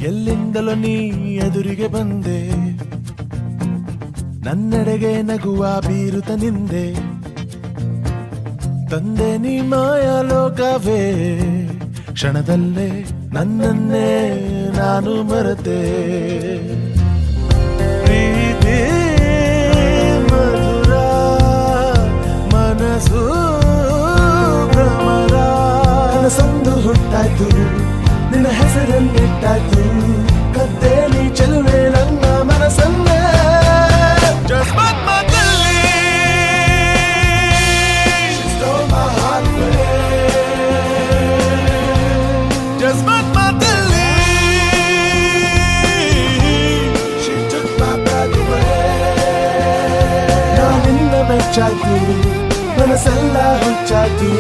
ಎಲ್ಲಿಂದಲೋ ನೀ ಎದುರಿಗೆ ಬಂದೆ, ನನ್ನೆಡೆಗೆ ನಗುವ ಬೀರುತ್ತ ನಿಂದೆ, ತಂದೆ ನೀ ಮಾಯಾ ಲೋಕವೇ, ಕ್ಷಣದಲ್ಲೇ ನನ್ನನ್ನೇ ನಾನು ಮರೆತೆ. ಪ್ರೀತಿ ಮಧುರ ಮನಸ್ಸು ಭ್ರಮರ, ಕನಸೊಂದು ಹುಟ್ಟಾಯ್ತು ನಿನ್ನ ಹೆಸರನ್ನಿಟ್ಟಾಯ್ತು, ಕದ್ದೆ ನೀ ಚೆಲುವೆ ನನ್ನ ಮನಸ್ಸನ್ನೇ. ಜಸ್ಮತ್ ಮಾತಲ್ಲಿ She stole my heart away. ಜಸ್ಮತ್ ಮಾತಲ್ಲಿ She took my breath away. ನಾನಿನ್ನ ಮೆಚ್ಚಾಯ್ತು, ಮನಸ್ಸೆಲ್ಲ ಹುಚ್ಚಾಯ್ತು.